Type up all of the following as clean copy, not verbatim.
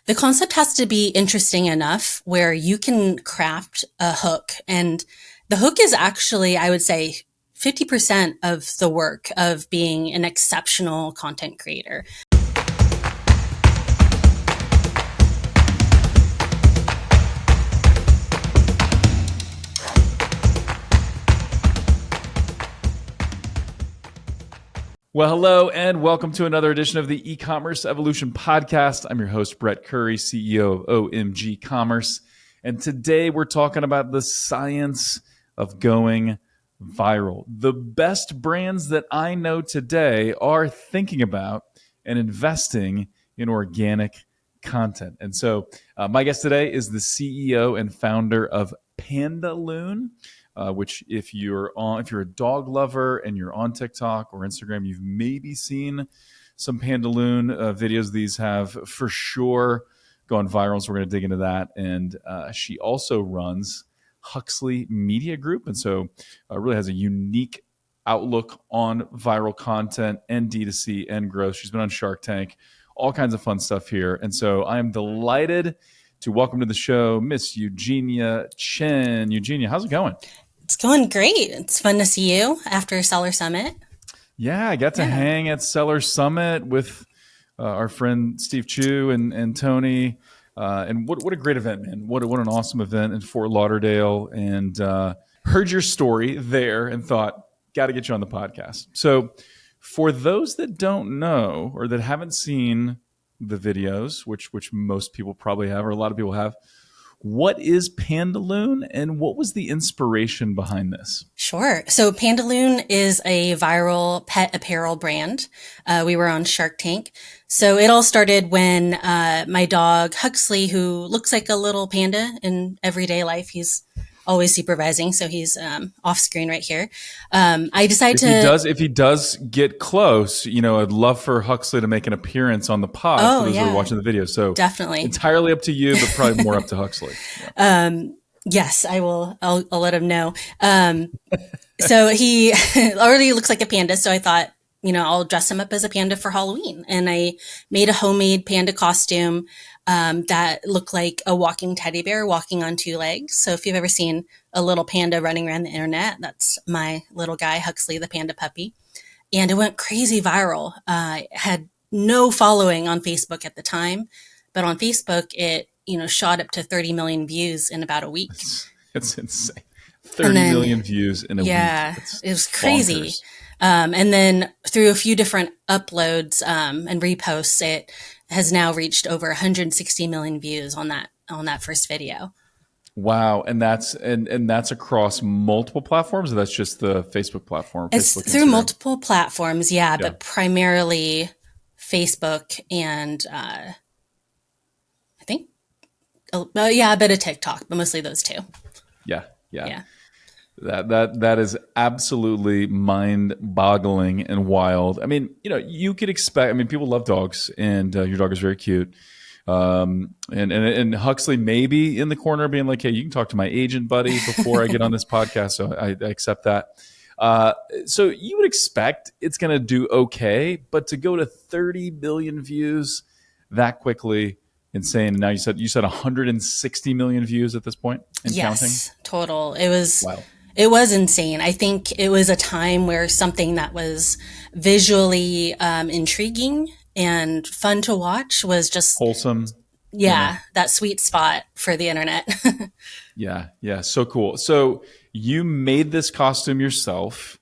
The concept has to be interesting enough where you can craft a hook. And the hook is actually, I would say, 50% of the work of being an exceptional content creator. Well, hello and welcome to another edition of the E-commerce Evolution Podcast. I'm your host, Brett Curry, CEO of OMG Commerce. And today we're talking about the science of going viral. The best brands that I know today are thinking about and investing in organic content. And so my guest today is the CEO and founder of Pandaloon. Which if you're a dog lover and you're on TikTok or Instagram, you've maybe seen some Pandaloon videos. These have for sure gone viral, so we're going to dig into that. And she also runs Huxley Media Group, and so really has a unique outlook on viral content and D2C and growth. She's been on Shark Tank, all kinds of fun stuff here. And so I am delighted to welcome to the show Miss Eugenia Chen. Eugenia, how's it going? It's going great. It's fun to see you after Seller Summit. Yeah, I got to hang at Seller Summit with our friend Steve Chu and Tony. And what a great event, man. What an awesome event in Fort Lauderdale. And heard your story there and thought, got to get you on the podcast. So for those that don't know or that haven't seen the videos, which most people probably have or a lot of people have, what is Pandaloon and what was the inspiration behind this? Sure. So Pandaloon is a viral pet apparel brand. We were on Shark Tank. So it all started when my dog Huxley, who looks like a little panda in everyday life, he's always supervising, so he's off screen right here. I decided if he does get close, I'd love for Huxley to make an appearance on the pod for those that are watching the video. So definitely entirely up to you, but probably more up to Huxley. Yeah. Yes, I will. I'll let him know. So he already looks like a panda, so I thought, I'll dress him up as a panda for Halloween, and I made a homemade panda costume that looked like a walking teddy bear walking on two legs. So if you've ever seen a little panda running around the internet, that's my little guy, Huxley, the panda puppy. And it went crazy viral. It had no following on Facebook at the time, but on Facebook, it, shot up to 30 million views in about a week. It's insane. 30 million views in a week. Yeah, it was crazy. And then through a few different uploads and reposts, it has now reached over 160 million views on that first video. Wow, and that's across multiple platforms, or that's just the Facebook platform? It's Facebook, through Instagram? multiple platforms, but primarily Facebook and I think a bit of TikTok, but mostly those two. Yeah. That is absolutely mind-boggling and wild. I mean, you could expect. I mean, people love dogs, and your dog is very cute. And Huxley may be in the corner, being like, "Hey, you can talk to my agent, buddy, before I get on this podcast." So I accept that. So you would expect it's going to do okay, but to go to 30 billion views that quickly. Insane. And now you said 160 million views at this point and counting? Yes, total. It was. Wow. It was insane. I think it was a time where something that was visually intriguing and fun to watch was just wholesome. Yeah, that sweet spot for the internet. Yeah. So cool. So you made this costume yourself,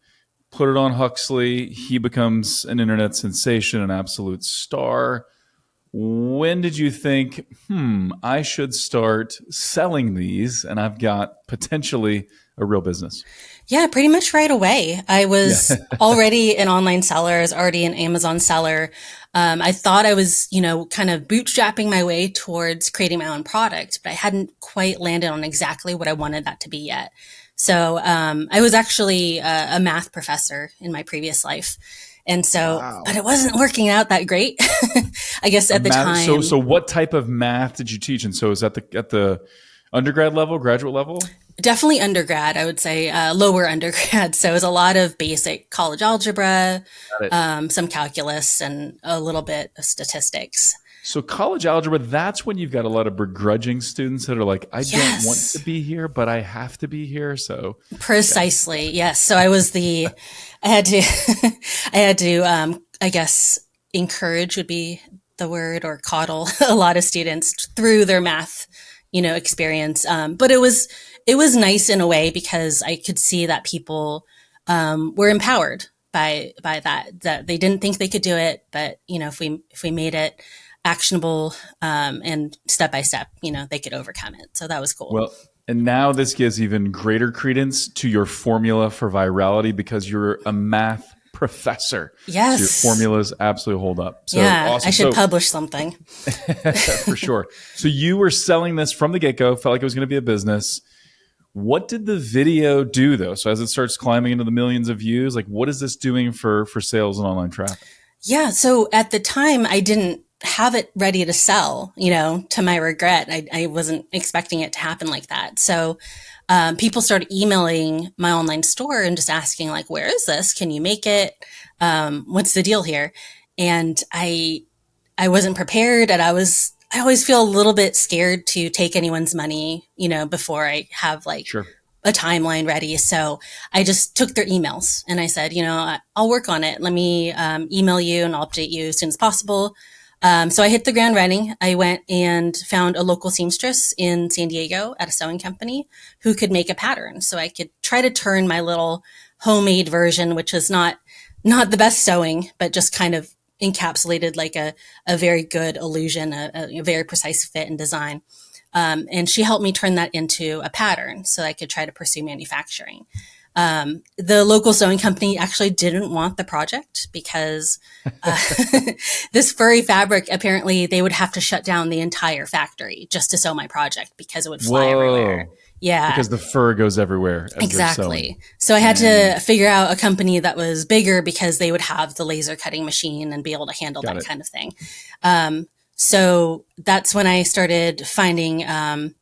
put it on Huxley. He becomes an internet sensation, an absolute star. When did you think, I should start selling these and I've got potentially a real business? Yeah, pretty much right away. I was already an online seller. I was already an Amazon seller. I thought I was, kind of bootstrapping my way towards creating my own product, but I hadn't quite landed on exactly what I wanted that to be yet. So I was actually a math professor in my previous life. And so, but it wasn't working out that great, I guess, at the time. So what type of math did you teach? And so is that at the undergrad level, graduate level? Definitely undergrad, I would say, lower undergrad. So it was a lot of basic college algebra, some calculus, and a little bit of statistics. So college algebra, that's when you've got a lot of begrudging students that are like, I don't want to Yes, be here, but I have to be here. So yeah, precisely. Yes. So I had to, I had to, I guess, encourage would be the word, or coddle a lot of students through their math, experience. But it was nice in a way because I could see that people, were empowered by that they didn't think they could do it, but if we made it actionable, and step by step, they could overcome it. So that was cool. well, and now this gives even greater credence to your formula for virality because you're a math professor. So your Yes. formulas absolutely hold up. So Yeah, I awesome. should So publish something. for sure. So you were selling this from the get go, felt like it was going to be a business. What did the video do though? So as it starts climbing into the millions of views, like what is this doing for sales and online traffic? Yeah, so at the time I didn't have it ready to sell, to my regret. I wasn't expecting it to happen like that. So people started emailing my online store and just asking, like, where is this? Can you make it? What's the deal here? And I wasn't prepared, and I always feel a little bit scared to take anyone's money, before I have like Sure. a timeline ready. So I just took their emails and I said, I'll work on it. Let me email you and I'll update you as soon as possible. So I hit the ground running. I went and found a local seamstress in San Diego at a sewing company who could make a pattern. So I could try to turn my little homemade version, which is not the best sewing, but just kind of encapsulated like a very good illusion, a very precise fit and design. And she helped me turn that into a pattern so I could try to pursue manufacturing. The local sewing company actually didn't want the project because uh, this furry fabric, apparently they would have to shut down the entire factory just to sew my project because it would fly everywhere. Whoa. Yeah, Because the fur goes everywhere as they're sewing. exactly. So I had Dang. to figure out a company that was bigger because they would have the laser cutting machine and be able to handle Got that it. kind of thing. So that's when I started finding an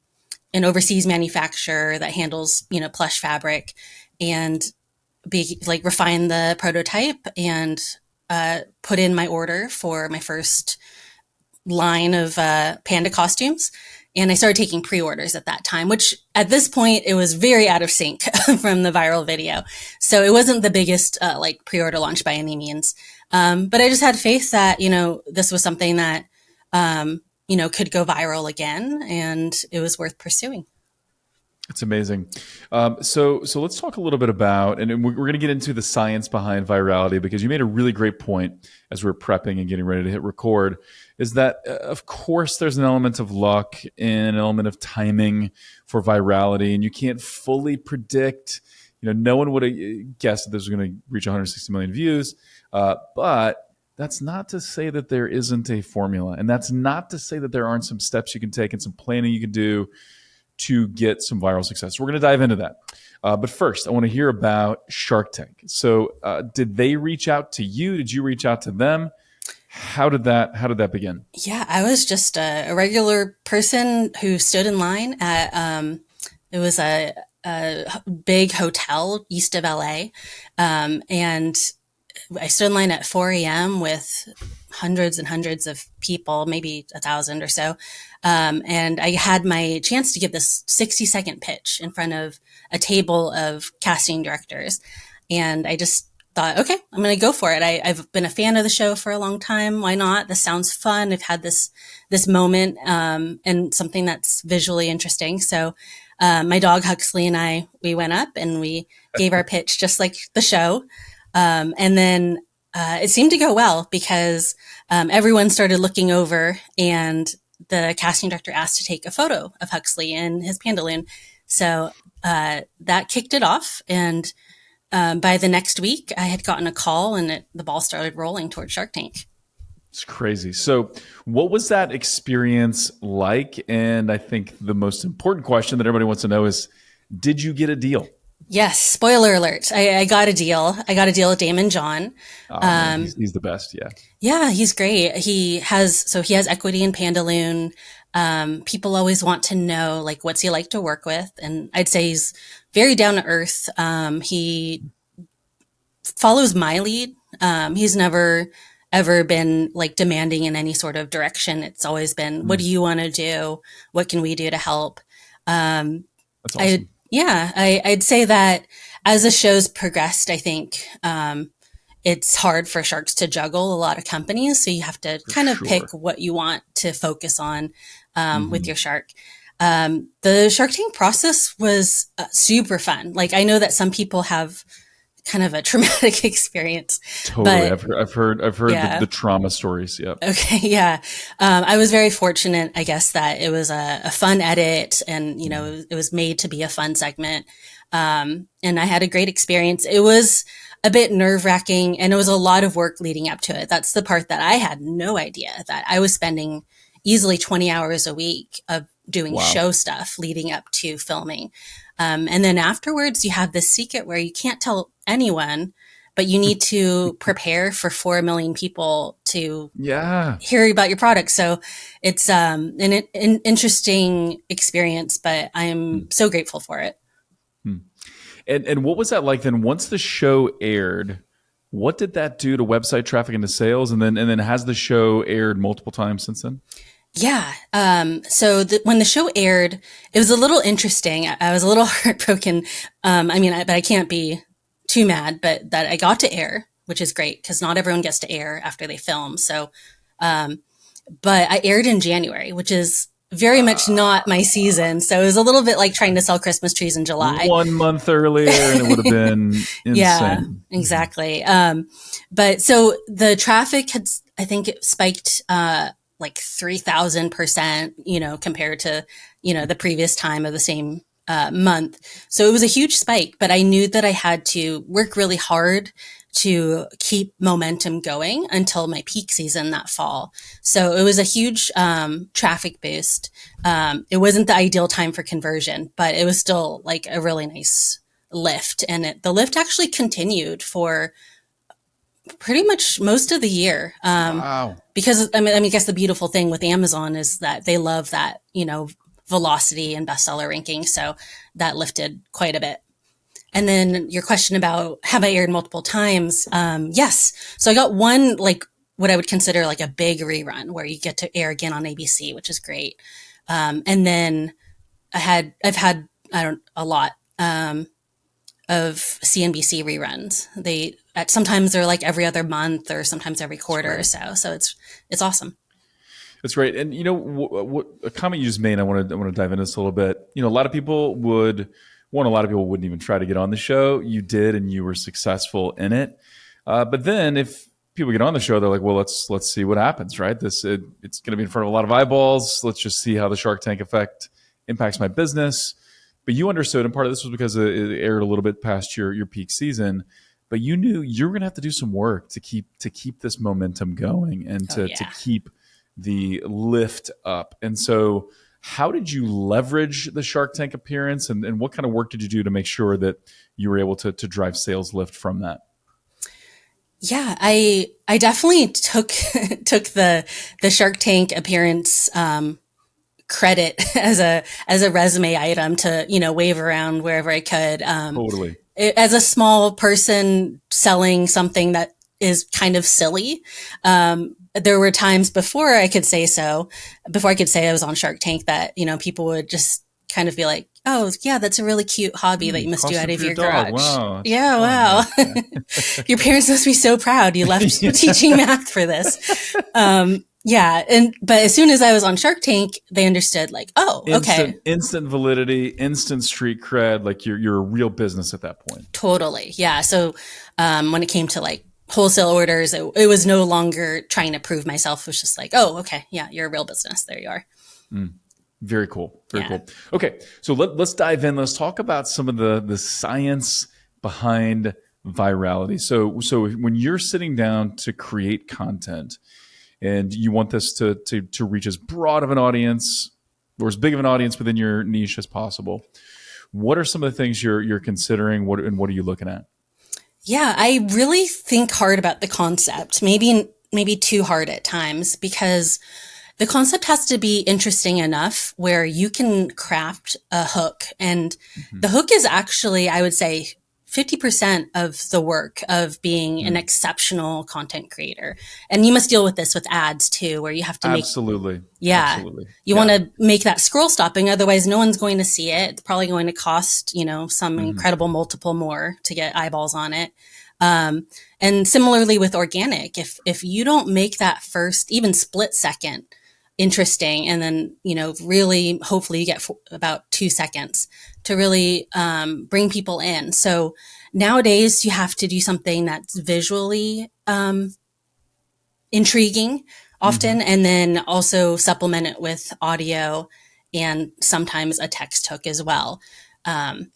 overseas manufacturer that handles, plush fabric, and be like refine the prototype and put in my order for my first line of panda costumes. And I started taking pre-orders at that time, which at this point it was very out of sync from the viral video. So it wasn't the biggest like pre-order launch by any means. But I just had faith that, this was something that, could go viral again, and it was worth pursuing. It's amazing. So let's talk a little bit about, and we're going to get into the science behind virality because you made a really great point as we are prepping and getting ready to hit record. Is that of course there's an element of luck and an element of timing for virality, and you can't fully predict. No one would have guessed that this was going to reach 160 million views, but that's not to say that there isn't a formula, and that's not to say that there aren't some steps you can take and some planning you can do to get some viral success. We're going to dive into that. But first, I want to hear about Shark Tank. So, did they reach out to you? Did you reach out to them? How did that begin? Yeah, I was just a regular person who stood in line at it was a big hotel east of LA, and I stood in line at 4 a.m. with hundreds and hundreds of people, maybe 1,000 or so. And I had my chance to give this 60-second pitch in front of a table of casting directors. And I just thought, okay, I'm going to go for it. I've been a fan of the show for a long time. Why not? This sounds fun. I've had this moment, and something that's visually interesting. So my dog Huxley and we went up and we gave our pitch just like the show. And then it seemed to go well because everyone started looking over, and the casting director asked to take a photo of Huxley and his pantaloon. So that kicked it off. And by the next week, I had gotten a call, and the ball started rolling towards Shark Tank. It's crazy. So, what was that experience like? And I think the most important question that everybody wants to know is, did you get a deal? Yes, spoiler alert. I got a deal. I got a deal with Damon John. Oh man, he's the best. Yeah. Yeah, he's great. He has equity in Pandaloon. People always want to know, like, what's he like to work with? And I'd say he's very down to earth. He follows my lead. He's never ever been like demanding in any sort of direction. It's always been, what do Mm, you want to do? What can we do to help? Um, that's awesome. I'd say that as the show's progressed, I think, it's hard for sharks to juggle a lot of companies. So you have to For kind of pick sure. what you want to focus on with Hmm. your shark. The Shark Tank process was super fun. Like, I know that some people have kind of a traumatic experience, Totally. but I've heard yeah. the trauma stories. Yep. Okay, yeah. I was very fortunate, I guess, that it was a fun edit and, Mm. it was made to be a fun segment. And I had a great experience. It was a bit nerve wracking and it was a lot of work leading up to it. That's the part that I had no idea that I was spending easily 20 hours a week of doing Wow. show stuff leading up to filming. And then afterwards, you have this secret where you can't tell anyone, but you need to prepare for 4 million people to Yeah. hear about your product. So it's an interesting experience, but I'm Mm. so grateful for it. Mm. And what was that like then once the show aired? What did that do to website traffic and to sales? And then has the show aired multiple times since then? Yeah. When the show aired, it was a little interesting. I was a little heartbroken. But I can't be too mad, but that I got to air, which is great because not everyone gets to air after they film. Um, but I aired in January, which is very much not my season. So it was a little bit like trying to sell Christmas trees in July. 1 month earlier, and it would have been Yeah, insane. Mhm. exactly. But so the traffic had, I think it spiked, like 3,000%, compared to, the previous time of the same, month. So it was a huge spike, but I knew that I had to work really hard to keep momentum going until my peak season that fall. So it was a huge, traffic boost. It wasn't the ideal time for conversion, but it was still like a really nice lift. And the lift actually continued for pretty much most of the year. Wow. Because I guess the beautiful thing with Amazon is that they love that, velocity and bestseller ranking. So that lifted quite a bit. And then your question about have I aired multiple times? Yes. So I got one, like what I would consider like a big rerun where you get to air again on ABC, which is great. And then I've had, I don't, a lot. Of CNBC reruns. Sometimes they're like every other month or sometimes every That's quarter or great. so. So it's awesome. That's great. And what a comment you just made, I want to dive into this a little bit. A lot of people a lot of people wouldn't even try to get on the show. You did, and you were successful in it. But then if people get on the show, they're like, well, let's see what happens, right? It's going to be in front of a lot of eyeballs. Let's just see how the Shark Tank effect impacts my business. But you understood, and part of this was because it aired a little bit past your peak season. But you knew you were going to have to do some work to keep this momentum going and Oh to yeah. keep the lift up. And so, how did you leverage the Shark Tank appearance, and what kind of work did you do to make sure that you were able to drive sales lift from that? Yeah, I definitely took took the Shark Tank appearance credit as a resume item to wave around wherever I could. Totally. As a small person selling something that is kind of silly, there were times before I could say I was on Shark Tank that people would just kind of be like, "Oh, yeah, that's a really cute hobby that you must do Costume out of for your your dog. garage." Wow, it's Yeah, fun. wow. Yeah. Your parents must be so proud you left teaching math for this. Yeah, but as soon as I was on Shark Tank, they understood like, oh, okay, Instant validity, instant street cred. Like you're a real business at that point. totally, yeah. So when it came to like wholesale orders, it was no longer trying to prove myself. It was just like, oh, okay, yeah, you're a real business. There you are. Mm. Very cool. Very Yeah. cool. Okay, so let's dive in. Let's talk about some of the science behind virality. So when you're sitting down to create content and you want this to reach as broad of an audience or as big of an audience within your niche as possible, what are some of the things you're considering? What are you looking at? Yeah, I really think hard about the concept. Maybe too hard at times because the concept has to be interesting enough where you can craft a hook. And Mhm. the hook is actually, I would say, 50% of the work of being an exceptional content creator. And you must deal with this with ads too, where you have to make, Absolutely. yeah, Absolutely. you want Yeah. to make that scroll stopping. Otherwise, no one's going to see it. It's probably going to cost, some Hmm. incredible multiple more to get eyeballs on it. Um, and similarly with organic, if you don't make that first, even split second interesting, and then, really, hopefully you get about 2 seconds to really bring people in. So nowadays you have to do something that's visually intriguing Hmm. often, and then also supplement it with audio and sometimes a text hook as well. Um,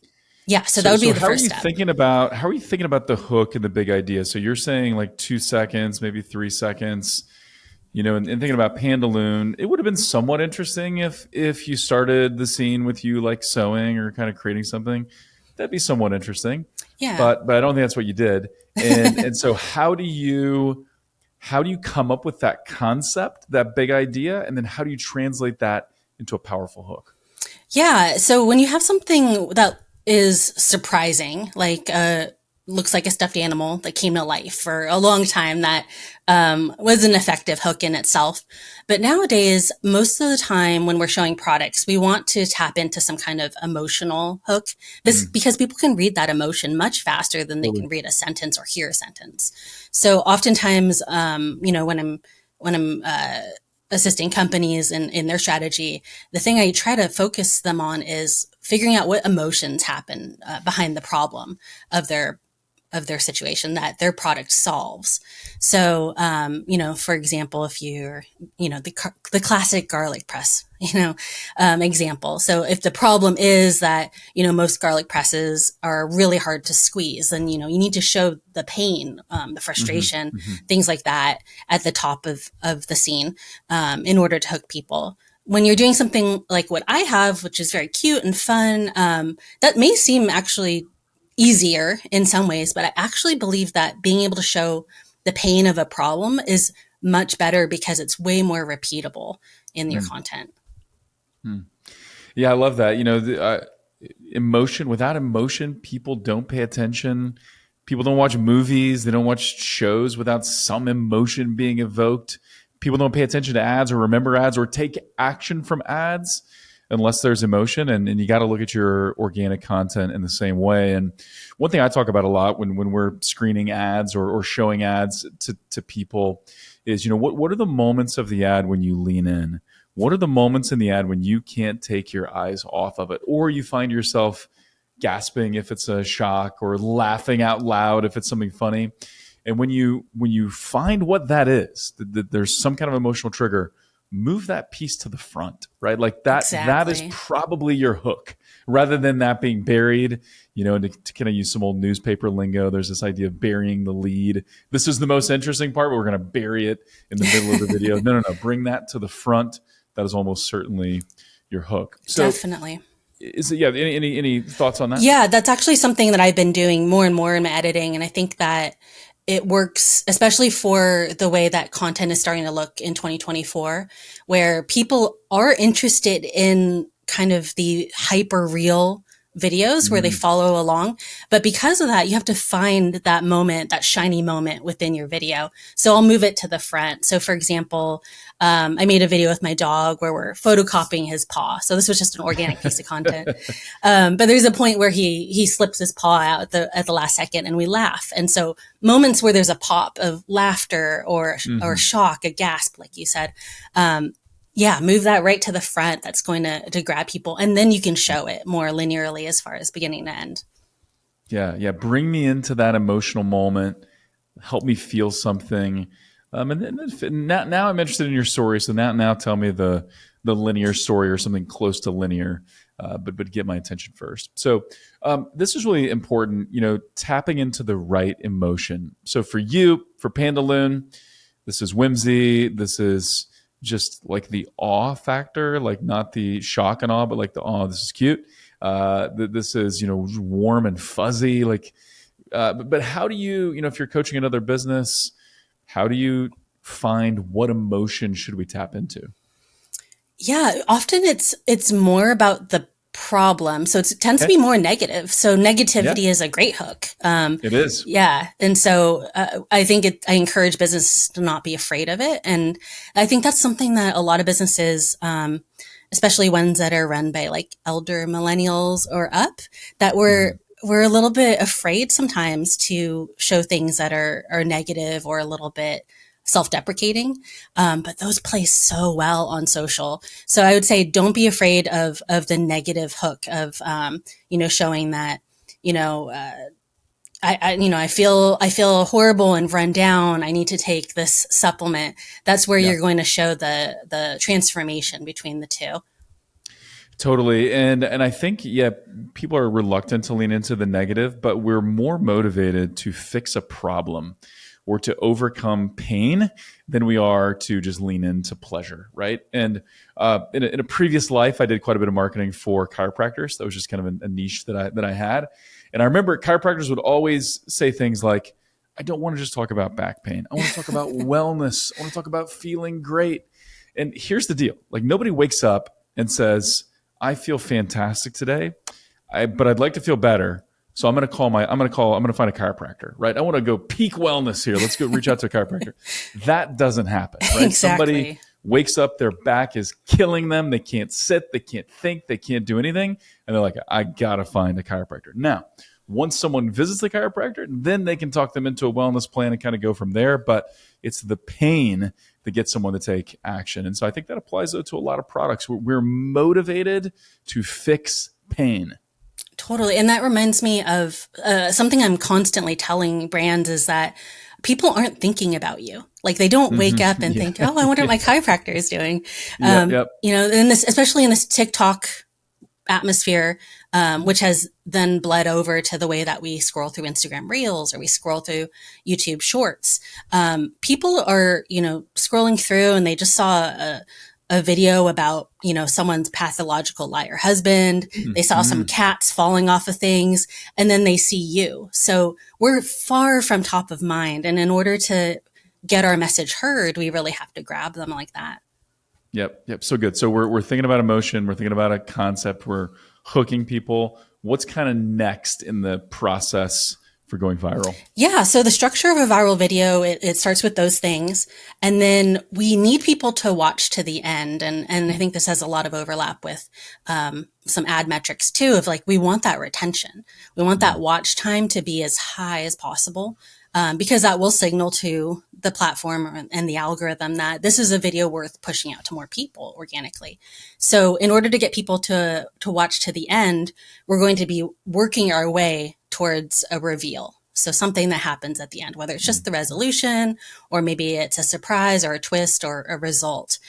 yeah, so that So, would be so the how are first you step. thinking about the hook and the big idea? So you're saying like 2 seconds, maybe 3 seconds, and thinking about Pandaloon, it would have been somewhat interesting if you started the scene with you like sewing or kind of creating something. That'd be somewhat interesting, Yeah. but I don't think that's what you did. And so how do you come up with that concept, that big idea, and then how do you translate that into a powerful hook? Yeah. So when you have something that is surprising, like looks like a stuffed animal that came to life for a long time, that was an effective hook in itself. But nowadays, most of the time when we're showing products, we want to tap into some kind of emotional hook, Mm, because people can read that emotion much faster than they can totally. read a sentence or hear a sentence. So oftentimes, when I'm assisting companies in their strategy, the thing I try to focus them on is figuring out what emotions happen behind the problem of their situation that their product solves. So, for example, if you're, the classic garlic press, example. So if the problem is that, most garlic presses are really hard to squeeze, then, you need to show the pain, the Hmm. frustration, Hmm. things like that at the top of the scene, in order to hook people. When you're doing something like what I have, which is very cute and fun, that may seem actually easier in some ways, but I actually believe that being able to show the pain of a problem is much better because it's way more repeatable in your content. Yeah, I love that. Emotion, without emotion, people don't pay attention. People don't watch movies. They don't watch shows without some emotion being evoked. People don't pay attention to ads or remember ads or take action from ads unless there's emotion. And you got to look at your organic content in the same way. And one thing I talk about a lot when we're screening ads or showing ads to people is, what are the moments of the ad when you lean in? What are the moments in the ad when you can't take your eyes off of it, or you find yourself gasping if it's a shock, or laughing out loud if it's something funny? And when you find what that is, that there's some kind of emotional trigger, move that piece to the front, right? Like that is Exactly. probably your hook, rather than that being buried. To kind of use some old newspaper lingo, there's this idea of burying the lead. This is the most interesting part, but we're going to bury it in the middle of the video. No, no, no. Bring that to the front. That is almost certainly your hook. So, Definitely. is it? Yeah. Any thoughts on that? Yeah, that's actually something that I've been doing more and more in my editing. And I think that it works, especially for the way that content is starting to look in 2024, where people are interested in kind of the hyper real videos where they Mm. follow along. But because of that, you have to find that moment, that shiny moment within your video. So I'll move it to the front. So for example, I made a video with my dog where we're photocopying his paw. So this was just an organic piece of content. But there's a point where he slips his paw out at the last second, and we laugh. And so moments where there's a pop of laughter or Hmm. shock, a gasp, like you said, yeah, move that right to the front. That's going to grab people, and then you can show it more linearly as far as beginning to end. Yeah, yeah. Bring me into that emotional moment. Help me feel something. And then now I'm interested in your story. So now tell me the linear story or something close to linear, but get my attention first. So this is really important. Tapping into the right emotion. So for you, for Pandaloon, this is whimsy. This is just like the awe factor, like not the shock and awe, but like the awe. This is cute. This is warm and fuzzy. Like, but how do you if you're coaching another business, how do you find what emotion should we tap into? Yeah, often it's more about the problem. So it tends to Okay. be more negative. So Yeah, negativity is a great hook. it is. Yeah. And so I think I encourage businesses to not be afraid of it. And I think that's something that a lot of businesses, especially ones that are run by like elder millennials or up, that Mhm. we're a little bit afraid sometimes to show things that are negative or a little bit self-deprecating. But those play so well on social. So I would say don't be afraid of the negative hook of showing that you know I feel horrible and run down. I need to take this supplement. That's where Yeah. you're going to show the transformation between the two. Totally. And I think, yeah, people are reluctant to lean into the negative, but we're more motivated to fix a problem or to overcome pain than we are to just lean into pleasure, right? And in a previous life, I did quite a bit of marketing for chiropractors. That was just kind of a niche that I had. And I remember chiropractors would always say things like, I don't want to just talk about back pain. I want to talk about wellness. I want to talk about feeling great. And here's the deal. Like nobody wakes up and says, I feel fantastic today, but I'd like to feel better. So I'm going to find a chiropractor, right? I want to go peak wellness here. Let's go reach out to a chiropractor. That doesn't happen, right? Somebody Exactly. wakes up, their back is killing them. They can't sit, they can't think, they can't do anything. And they're like, I got to find a chiropractor. Now, once someone visits the chiropractor, then they can talk them into a wellness plan and kind of go from there. But it's the pain that gets someone to take action. And so I think that applies though to a lot of products. We're motivated to fix pain. Totally. And that reminds me of something I'm constantly telling brands is that people aren't thinking about you. Like they don't wake up and Yeah. think, oh, I wonder what my chiropractor is doing. Yep. Yep. In this, especially in this TikTok atmosphere, which has then bled over to the way that we scroll through Instagram Reels or we scroll through YouTube Shorts. People are, scrolling through and they just saw a video about, someone's pathological liar husband. They saw some Mhm. cats falling off of things and then they see you. So we're far from top of mind. And in order to get our message heard, we really have to grab them like that. Yep. Yep. So good. So we're thinking about emotion. We're thinking about a concept. We're hooking people. What's kind of next in the process for going viral? Yeah, so the structure of a viral video, it starts with those things. And then we need people to watch to the end. And I think this has a lot of overlap with some ad metrics too, of like, we want that retention. We want that watch time to be as high as possible. Because that will signal to the platform and the algorithm that this is a video worth pushing out to more people organically. So in order to get people to watch to the end, we're going to be working our way towards a reveal. So something that happens at the end, whether it's just the resolution or maybe it's a surprise or a twist or a result.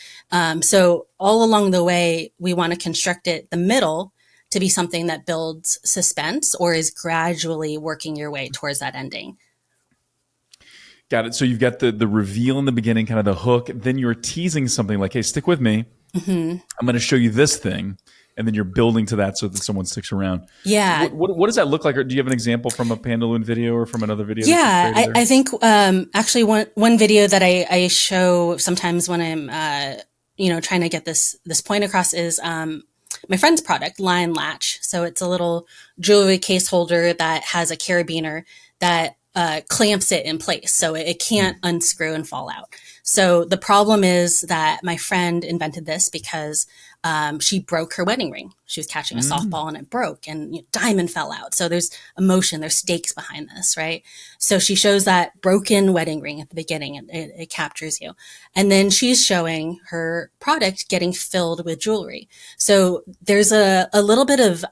So all along the way, we want to construct it the middle to be something that builds suspense or is gradually working your way towards that ending. Got it. So you've got the reveal in the beginning, kind of the hook. Then you're teasing something like, "Hey, stick with me. Mm-hmm. I'm going to show you this thing," and then you're building to that so that someone sticks around. Yeah. What does that look like? Or do you have an example from a Pandaloon video or from another video that you've Yeah, created there? I think actually one video that I show sometimes when I'm trying to get this point across is my friend's product, Lion Latch. So it's a little jewelry case holder that has a carabiner that clamps it in place, so it can't unscrew and fall out. So the problem is that my friend invented this because she broke her wedding ring. She was catching a softball and it broke, and diamond fell out. So there's emotion, there's stakes behind this, right? So she shows that broken wedding ring at the beginning, and it captures you. And then she's showing her product getting filled with jewelry. So there's a little bit of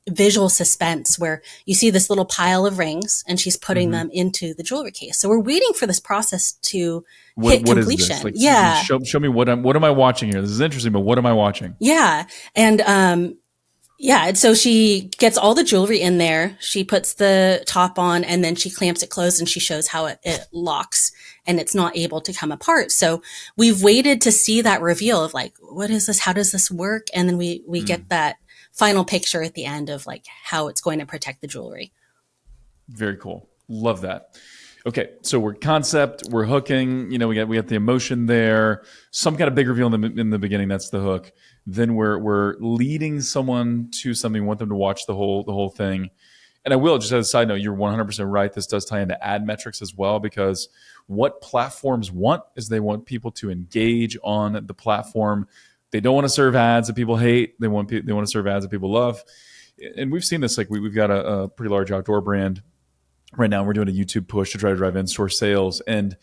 visual suspense where you see this little pile of rings, and she's putting them into the jewelry case. So we're waiting for this process to hit What is this? completion. Like, Yeah. show me what am I watching here? This is interesting, but what am I watching? Yeah. And yeah, so she gets all the jewelry in there. She puts the top on and then she clamps it closed and she shows how it locks and it's not able to come apart. So we've waited to see that reveal of like, what is this? How does this work? And then we get that final picture at the end of like how it's going to protect the jewelry. Very cool. Love that. Okay, so we're concept, we're hooking. We got the emotion there. Some kind of big reveal in the beginning. That's the hook. then we're leading someone to something. We want them to watch the whole thing. And I will just as a side note, you're 100% right. This does tie into ad metrics as well, because what platforms want is they want people to engage on the platform. They don't want to serve ads that people hate. They want to serve ads that people love. And we've seen this. Like we've got a pretty large outdoor brand right now. We're doing a YouTube push to try to drive in-store sales, and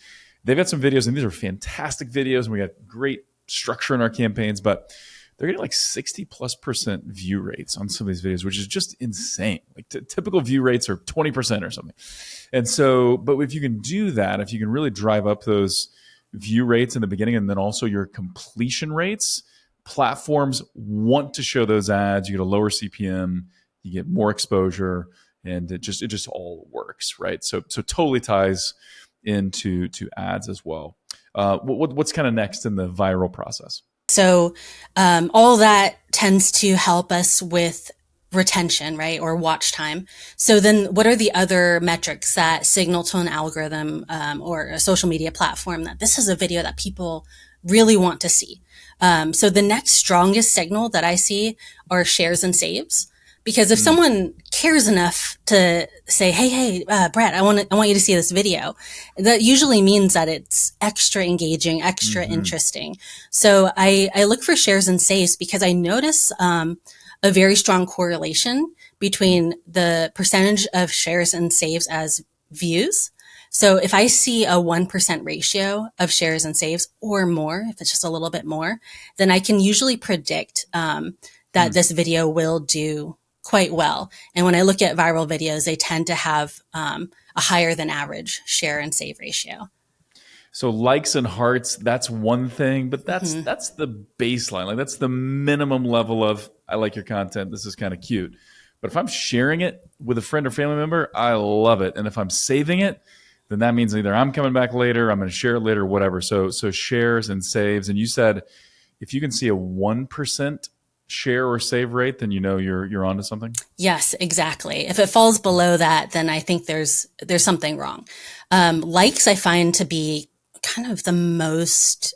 they've got some videos, and these are fantastic videos, and we got great structure in our campaigns, but they're getting like 60+% view rates on some of these videos, which is just insane. Like typical view rates are 20% or something. And so, but if you can do that, if you can really drive up those view rates in the beginning and then also your completion rates, platforms want to show those ads. You get a lower CPM, you get more exposure, and it just all works, right? So totally ties into ads as well. What's kind of next in the viral process? So all that tends to help us with retention, right? Or watch time. So then what are the other metrics that signal to an algorithm or a social media platform that this is a video that people really want to see? So the next strongest signal that I see are shares and saves. Because if someone cares enough to say, hey, Brett, I want you to see this video, that usually means that it's extra engaging, extra interesting. So I look for shares and saves because I notice a very strong correlation between the percentage of shares and saves as views. So if I see a 1% ratio of shares and saves or more, if it's just a little bit more, then I can usually predict that this video will do quite well. And when I look at viral videos, they tend to have a higher than average share and save ratio. So likes and hearts, that's one thing, but that's the baseline. Like that's the minimum level of I like your content. This is kind of cute. But if I'm sharing it with a friend or family member, I love it. And if I'm saving it, then that means either I'm coming back later, I'm going to share it later, whatever. So shares and saves. And you said if you can see a 1% share or save rate, then you know you're onto something. Yes, exactly. If it falls below that, then I think there's something wrong. Likes I find to be kind of the most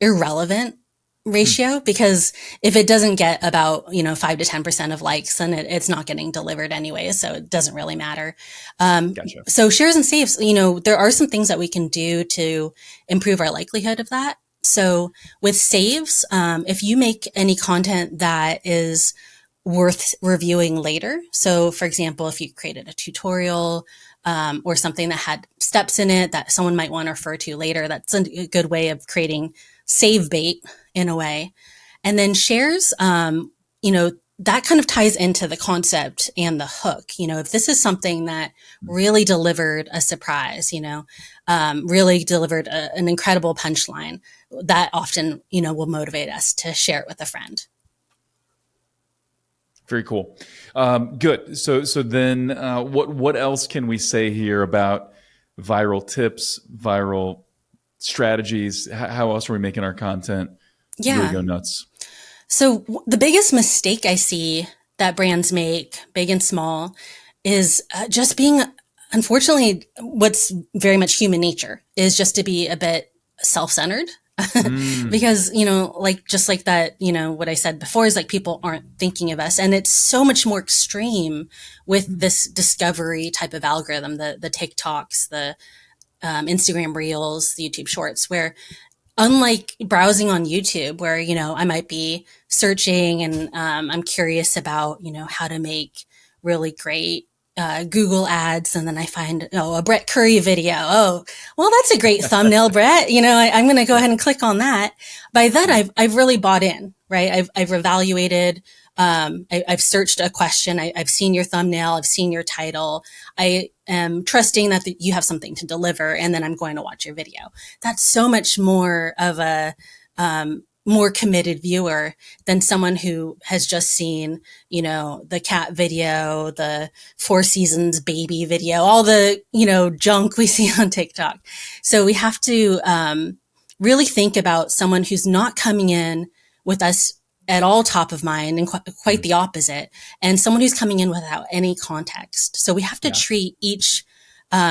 irrelevant ratio because if it doesn't get about 5 to 10% of likes, then it's not getting delivered anyway, so it doesn't really matter. Gotcha. So shares and saves, there are some things that we can do to improve our likelihood of that. So with saves, if you make any content that is worth reviewing later, so for example, if you created a tutorial or something that had steps in it that someone might want to refer to later, that's a good way of creating save bait in a way. And then shares, that kind of ties into the concept and the hook. If this is something that really delivered a surprise, really delivered an incredible punchline, that often, will motivate us to share it with a friend. Very cool. Good. So then what else can we say here about viral tips, viral strategies? How else are we making our content really go nuts? So the biggest mistake I see that brands make, big and small, is just being, unfortunately, what's very much human nature is just to be a bit self-centered. Because, just like that, what I said before is like people aren't thinking of us. And it's so much more extreme with this discovery type of algorithm, the TikToks, the Instagram Reels, the YouTube Shorts, where unlike browsing on YouTube where, I might be searching and I'm curious about, how to make really great Google ads. And then I find, a Brett Curry video. Oh, well, that's a great thumbnail, Brett. I'm going to go ahead and click on that. By then I've really bought in, right? I've evaluated, I've searched a question. I've seen your thumbnail. I've seen your title. I am trusting that you have something to deliver, and then I'm going to watch your video. That's so much more of a more committed viewer than someone who has just seen, the cat video, the Four Seasons baby video, all the, junk we see on TikTok. So we have to really think about someone who's not coming in with us at all top of mind and quite the opposite, and someone who's coming in without any context. So we have to treat each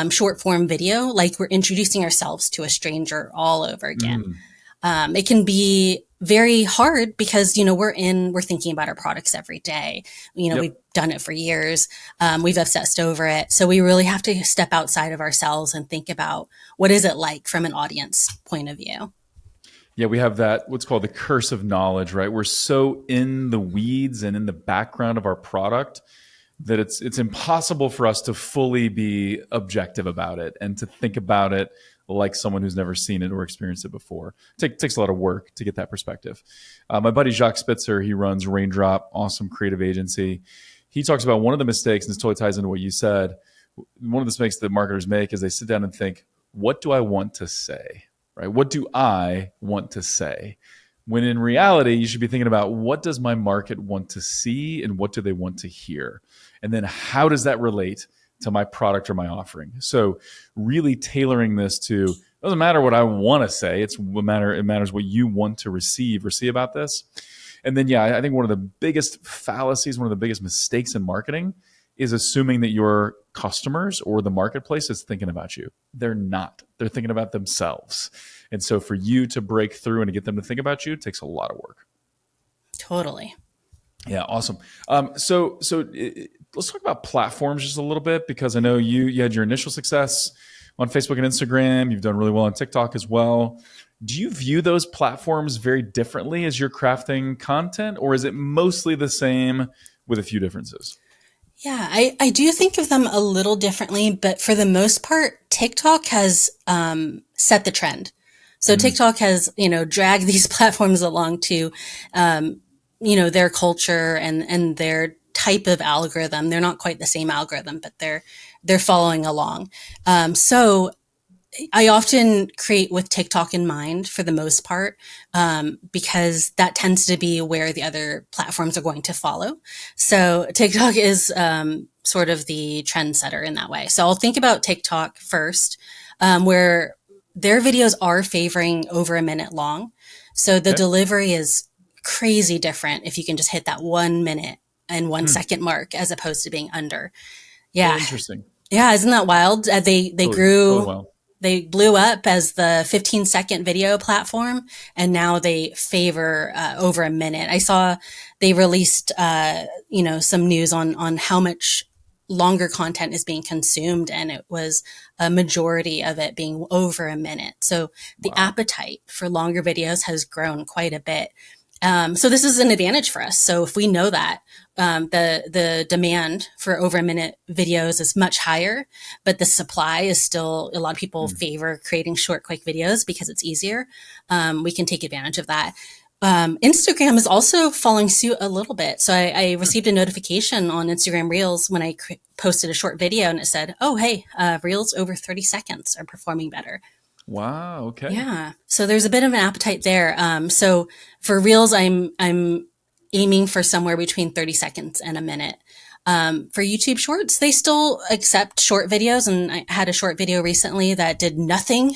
short form video like we're introducing ourselves to a stranger all over again. It can be very hard because, we're thinking about our products every day. We've Yep. done it for years. We've obsessed over it. So we really have to step outside of ourselves and think about what is it like from an audience point of view. Yeah, we have that what's called the curse of knowledge, right? We're so in the weeds and in the background of our product that it's impossible for us to fully be objective about it and to think about it like someone who's never seen it or experienced it before. Takes a lot of work to get that perspective. My buddy Jacques Spitzer, he runs Raindrop, awesome creative agency. He talks about one of the mistakes, and this totally ties into what you said. One of the mistakes that marketers make is they sit down and think, what do I want to say? Right? What do I want to say? When in reality, you should be thinking about what does my market want to see and what do they want to hear? And then how does that relate to my product or my offering? So really tailoring this to, it doesn't matter what I want to say, it matters what you want to receive or see about this. And then, yeah, I think one of the biggest fallacies, one of the biggest mistakes in marketing is assuming that your customers or the marketplace is thinking about you. They're not. They're thinking about themselves. And so for you to break through and to get them to think about you takes a lot of work. Totally. Yeah, awesome. Let's talk about platforms just a little bit, because I know you had your initial success on Facebook and Instagram. You've done really well on TikTok as well. Do you view those platforms very differently as you're crafting content, or is it mostly the same with a few differences? Yeah, I do think of them a little differently, but for the most part, TikTok has set the trend. So Mm, TikTok has, dragged these platforms along to, their culture and their type of algorithm. They're not quite the same algorithm, but they're following along. So I often create with TikTok in mind for the most part, because that tends to be where the other platforms are going to follow. So TikTok is sort of the trendsetter in that way. So I'll think about TikTok first, where their videos are favoring over a minute long. So the okay. delivery is crazy different if you can just hit that 1 minute and one Hmm. second mark as opposed to being under. Yeah. Interesting. Yeah, isn't that wild? They Totally grew, well. they blew up as the 15-second video platform, and now they favor over a minute. I saw they released, some news on how much longer content is being consumed, and it was a majority of it being over a minute. So the Wow. appetite for longer videos has grown quite a bit. So this is an advantage for us. So if we know that the demand for over a minute videos is much higher, but the supply is still, a lot of people Hmm. favor creating short, quick videos because it's easier. We can take advantage of that. Instagram is also following suit a little bit. So I received a notification on Instagram Reels when I posted a short video, and it said, "Oh, hey, Reels over 30 seconds are performing better." Wow. Okay. Yeah. So there's a bit of an appetite there. So for Reels, I'm aiming for somewhere between 30 seconds and a minute. For YouTube Shorts, they still accept short videos, and I had a short video recently that did nothing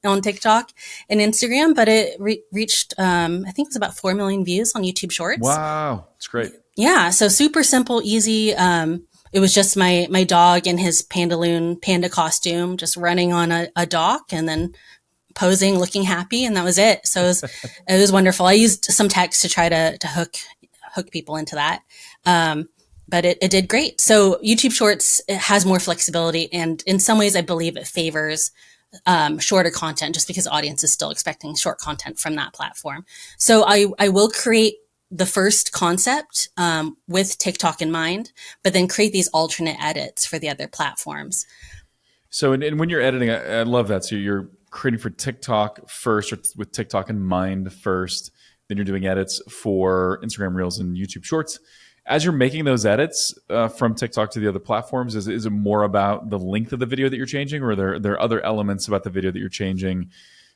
on TikTok and Instagram, but it reached I think it was about 4 million views on YouTube Shorts. Wow. It's great. Yeah, so super simple, easy. It was just my dog in his Pandaloon panda costume, just running on a dock, and then posing, looking happy, and that was it. So it was wonderful. I used some text to try to hook people into that. But it did great. So YouTube Shorts, it has more flexibility, and in some ways, I believe it favors shorter content, just because the audience is still expecting short content from that platform. So I will create the first concept with TikTok in mind, but then create these alternate edits for the other platforms. So, and when you're editing, I love that. So you're creating for TikTok first, or with TikTok in mind first. Then you're doing edits for Instagram Reels and YouTube Shorts. As you're making those edits from TikTok to the other platforms, is it more about the length of the video that you're changing, or are there other elements about the video that you're changing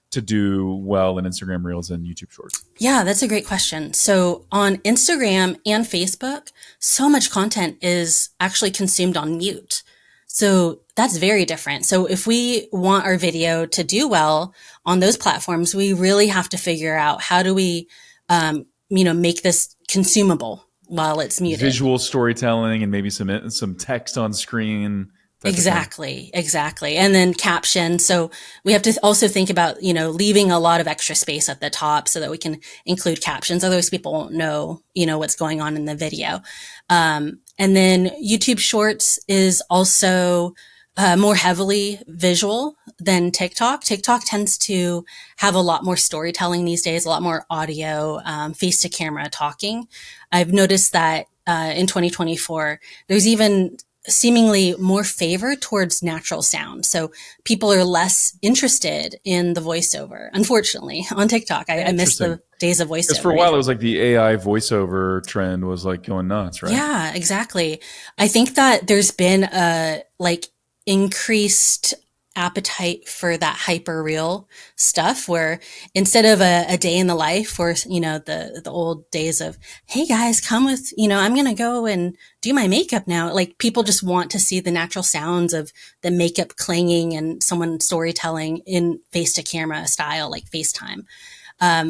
to do well in Instagram Reels and YouTube Shorts? Yeah, that's a great question. So on Instagram and Facebook, so much content is actually consumed on mute. So that's very different. So if we want our video to do well on those platforms, we really have to figure out how do we, make this consumable while it's muted. Visual storytelling and maybe some text on screen. type of thing. Exactly. And then caption. So we have to also think about, leaving a lot of extra space at the top so that we can include captions. Otherwise people won't know, what's going on in the video. And then YouTube Shorts is also more heavily visual than TikTok. TikTok tends to have a lot more storytelling these days, a lot more audio, face to camera talking. I've noticed that in 2024, there's even seemingly more favor towards natural sound. So people are less interested in the voiceover, unfortunately, on TikTok. I miss Interesting. the days of Because for a voiceover. while Yeah. it was like the AI voiceover trend was like going nuts, right? Yeah, exactly. I think that there's been a increased appetite for that hyper real stuff where instead of a day in the life or, the old days of, hey guys, come with, I'm going to go and do my makeup now. Like people just want to see the natural sounds of the makeup clanging and someone storytelling in face to camera style, like FaceTime.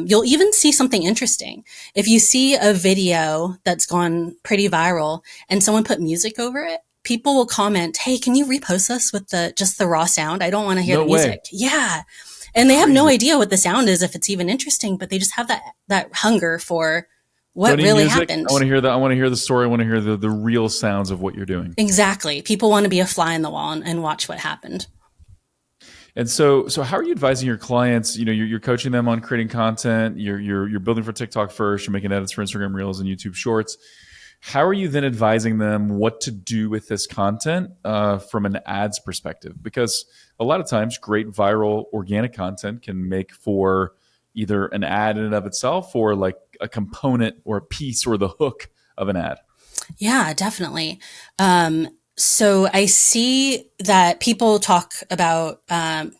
You'll even see something interesting. If you see a video that's gone pretty viral and someone put music over it, people will comment, "Hey, can you repost this with just the raw sound? I don't want to hear the No way. music." Yeah. And they have no Crazy. idea what the sound is, if it's even interesting, but they just have that hunger for Don't what need really music. happened. I want to hear that. I want to hear the story. I want to hear the real sounds of what you're doing. Exactly. People want to be a fly in the wall and watch what happened. And so how are you advising your clients? You're coaching them on creating content. You're building for TikTok first. You're making edits for Instagram Reels and YouTube Shorts. How are you then advising them what to do with this content from an ads perspective? Because a lot of times, great viral organic content can make for either an ad in and of itself or like a component or a piece or the hook of an ad. Yeah, definitely. So I see that people talk about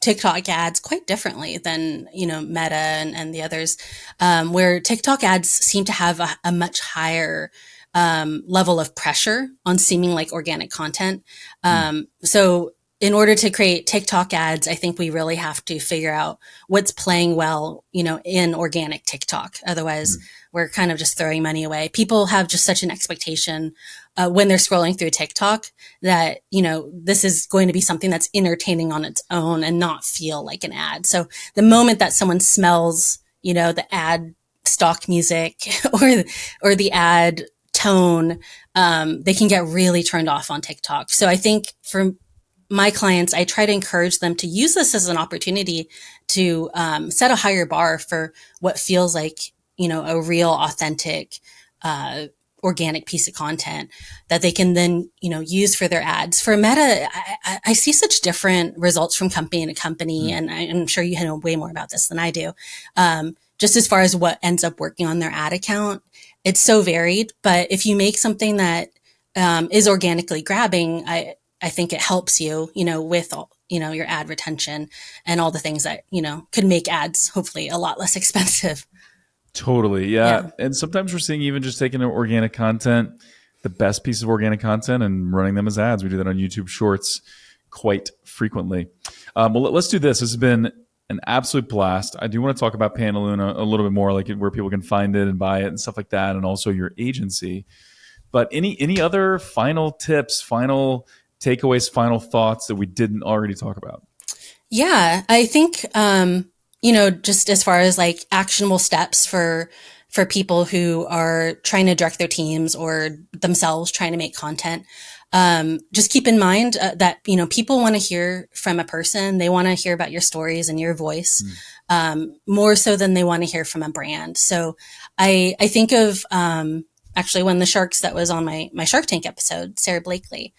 TikTok ads quite differently than Meta and the others, where TikTok ads seem to have a much higher level of pressure on seeming like organic content. Mm. So in order to create TikTok ads, I think we really have to figure out what's playing well, in organic TikTok. Otherwise, Mm. we're kind of just throwing money away. People have just such an expectation when they're scrolling through TikTok that, this is going to be something that's entertaining on its own and not feel like an ad. So the moment that someone smells, the ad stock music or the ad tone, they can get really turned off on TikTok. So I think for my clients, I try to encourage them to use this as an opportunity to set a higher bar for what feels like, a real, authentic, organic piece of content that they can then, use for their ads. For Meta, I see such different results from company to company, Mm. and I'm sure you know way more about this than I do. Just as far as what ends up working on their ad account, it's so varied. But if you make something that is organically grabbing, I think it helps you, with all, your ad retention and all the things that, could make ads hopefully a lot less expensive. Totally. Yeah. Yeah. And sometimes we're seeing even just taking organic content, the best piece of organic content, and running them as ads. We do that on YouTube Shorts quite frequently. Well, let's do this. This has been an absolute blast. I do want to talk about Pantaluna a little bit more, like where people can find it and buy it and stuff like that, and also your agency. But any other final tips, final takeaways, final thoughts that we didn't already talk about? Yeah. I think, just as far as like actionable steps for people who are trying to direct their teams or themselves trying to make content, just keep in mind that, people want to hear from a person. They want to hear about your stories and your voice, Mm. more so than they want to hear from a brand. So I think of, actually one of the sharks that was on my Shark Tank episode, Sarah Blakely.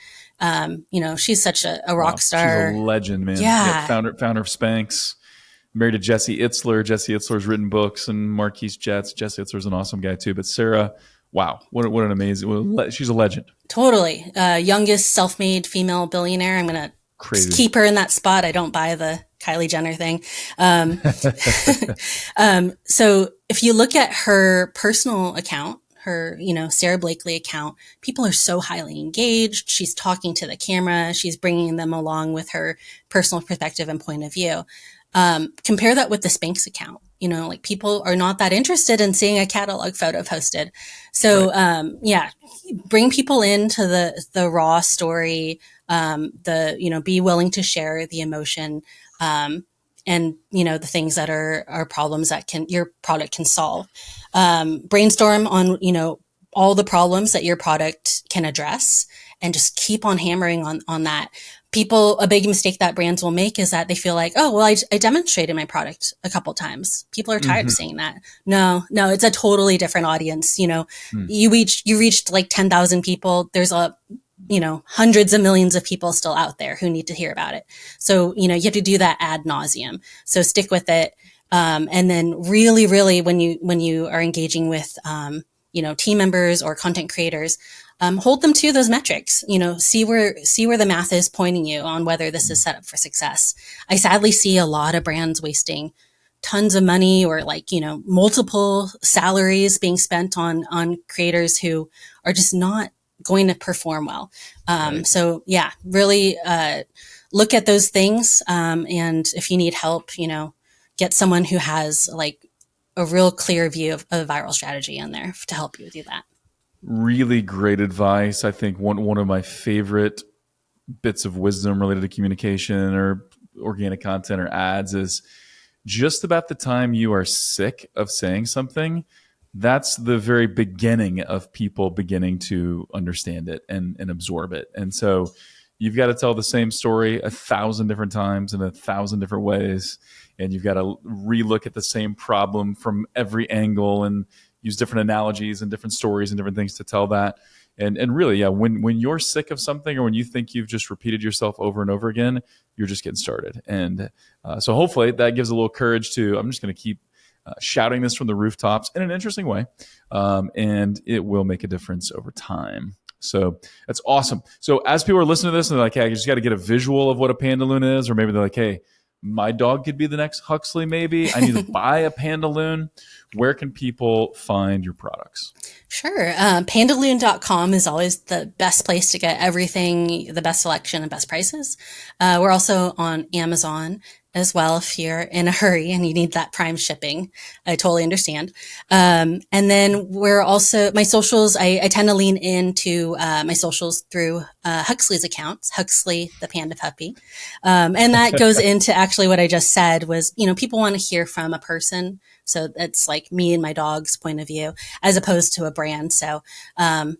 She's such a rock Wow, she's a star. legend, man. Yep, Yeah, founder of Spanx. Married to Jesse Itzler. Jesse Itzler's written books and Marquise Jets. Jesse Itzler's an awesome guy too. But Sarah, wow, what an amazing! She's a legend. totally. Youngest self-made female billionaire. I'm going to Crazy. keep her in that spot. I don't buy the Kylie Jenner thing. Um, so if you look at her personal account, her, Sarah Blakely account, people are so highly engaged. She's talking to the camera. She's bringing them along with her personal perspective and point of view. Compare that with the Spanx account. Like people are not that interested in seeing a catalog photo posted. So, Right. yeah, bring people into the raw story, be willing to share the emotion, and the things that are problems that your product can solve. Brainstorm on all the problems that your product can address, and just keep on hammering on that. A big mistake that brands will make is that they feel like, oh, well, I demonstrated my product a couple times. People are tired of saying that. No, it's a totally different audience. You reached like 10,000 people. There's hundreds of millions of people still out there who need to hear about it. So, you have to do that ad nauseum. So stick with it. And then really, really, when you are engaging with, team members or content creators, hold them to those metrics. See where the math is pointing you on whether this is set up for success. I sadly see a lot of brands wasting tons of money, or multiple salaries being spent on creators who are just not going to perform well. Right. So yeah, really look at those things. And if you need help, get someone who has like a real clear view of a viral strategy in there to help you do that. Really great advice. I think one of my favorite bits of wisdom related to communication or organic content or ads is just about the time you are sick of saying something, that's the very beginning of people beginning to understand it and absorb it. And so you've got to tell the same story 1,000 different times in 1,000 different ways. And you've got to relook at the same problem from every angle and use different analogies and different stories and different things to tell that. And really, yeah, when you're sick of something, or when you think you've just repeated yourself over and over again, you're just getting started. And so hopefully that gives a little courage to, I'm just going to keep shouting this from the rooftops in an interesting way. And it will make a difference over time. So that's awesome. So as people are listening to this and they're like, hey, I just got to get a visual of what a Pandaloon is, or maybe they're like, hey, my dog could be the next Huxley, maybe. I need to buy a Pandaloon. Where can people find your products? Sure. Pandaloon.com is always the best place to get everything, the best selection and best prices. We're also on Amazon as well if you're in a hurry and you need that prime shipping. I totally understand. And then we're also, my socials, I tend to lean into my socials through Huxley's accounts, Huxley the Panda Puppy. And that goes into actually what I just said was, people want to hear from a person. So it's like me and my dog's point of view as opposed to a brand. So I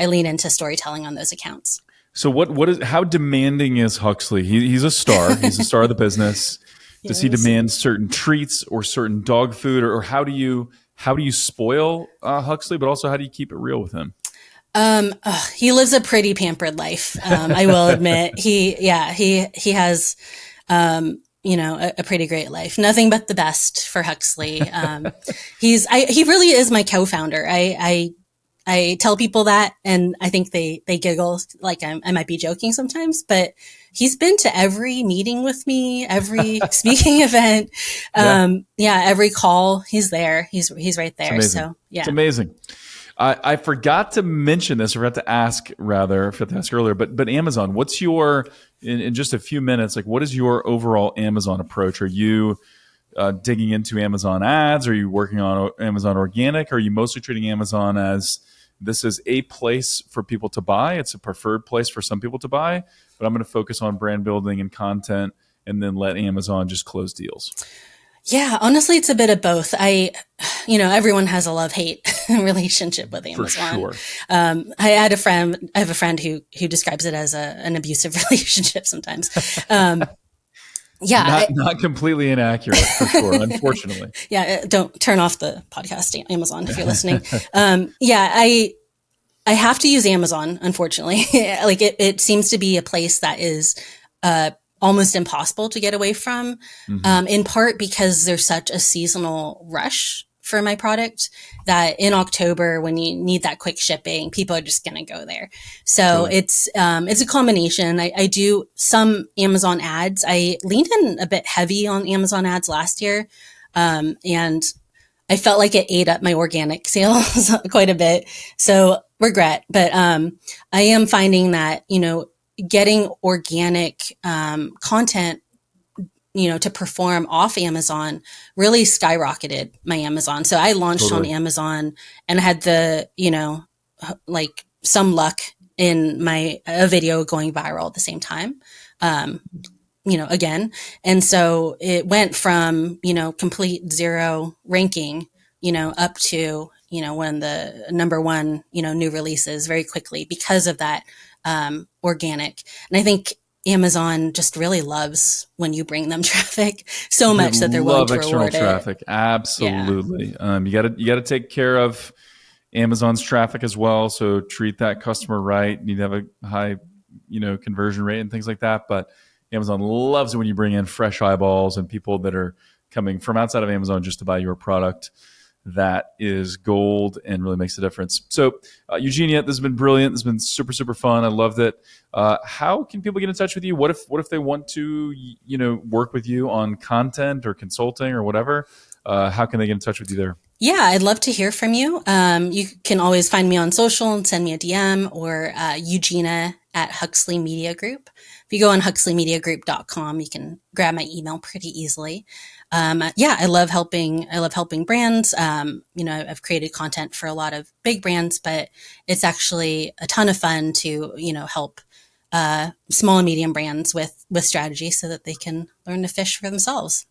lean into storytelling on those accounts. So how demanding is Huxley? He's a star. He's a star of the business. Does he demand certain treats or certain dog food, or how do you spoil Huxley, but also how do you keep it real with him? He lives a pretty pampered life. I will admit he has, a pretty great life. Nothing but the best for Huxley. He really is my co-founder. I tell people that, and I think they giggle like I might be joking sometimes, but he's been to every meeting with me, every speaking event. Every call he's there. He's right there. So yeah, it's amazing. I forgot to mention this, or I forgot to ask earlier, but Amazon, what's your, in just a few minutes, like what is your overall Amazon approach? Are you digging into Amazon ads? Are you working on Amazon organic? Are you mostly treating Amazon as this is a place for people to buy? It's a preferred place for some people to buy, but I'm going to focus on brand building and content and then let Amazon just close deals. Yeah, honestly, it's a bit of both. Everyone has a love-hate relationship with Amazon. For sure. I have a friend who describes it as an abusive relationship sometimes. Not completely inaccurate, for sure, unfortunately. Yeah, don't turn off the podcast, Amazon, if you're listening. I have to use Amazon, unfortunately. Like it seems to be a place that is almost impossible to get away from, in part because there's such a seasonal rush for my product that in October, when you need that quick shipping, people are just going to go there. So it's a combination. I do some Amazon ads. I leaned in a bit heavy on Amazon ads last year. And I felt like it ate up my organic sales quite a bit. So regret, but, I am finding that, getting organic, content, to perform off Amazon really skyrocketed my Amazon. So I launched on Amazon and had the, like some luck in a video going viral at the same time. Um, again. And so it went from, complete zero ranking, up to, one of the number one, new releases very quickly because of that organic. And I think Amazon just really loves when you bring them traffic so They much that they're willing love to external reward it. traffic. Yeah. Absolutely. You gotta take care of Amazon's traffic as well. So treat that customer right. You need to have a high, conversion rate and things like that. But Amazon loves it when you bring in fresh eyeballs and people that are coming from outside of Amazon just to buy your product. That is gold and really makes a difference. So, Eugenia, this has been brilliant. This has been super, super fun. I loved it. How can people get in touch with you? What if they want to, work with you on content or consulting or whatever? How can they get in touch with you there? Yeah, I'd love to hear from you. You can always find me on social and send me a DM, or Eugenia at Huxley Media Group. If you go on huxleymediagroup.com, you can grab my email pretty easily. Yeah, I love helping. I love helping brands. I've created content for a lot of big brands, but it's actually a ton of fun to help small and medium brands with strategy so that they can learn to fish for themselves.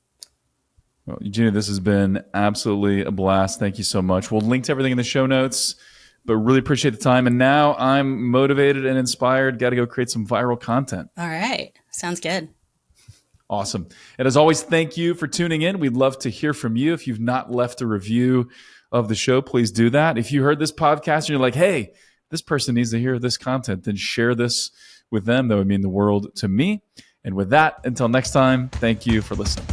Well, Eugenia, this has been absolutely a blast. Thank you so much. We'll link to everything in the show notes, but really appreciate the time. And now I'm motivated and inspired. Got to go create some viral content. All right. Sounds good. Awesome. And as always, thank you for tuning in. We'd love to hear from you. If you've not left a review of the show, please do that. If you heard this podcast and you're like, hey, this person needs to hear this content, then share this with them. That would mean the world to me. And with that, until next time, thank you for listening.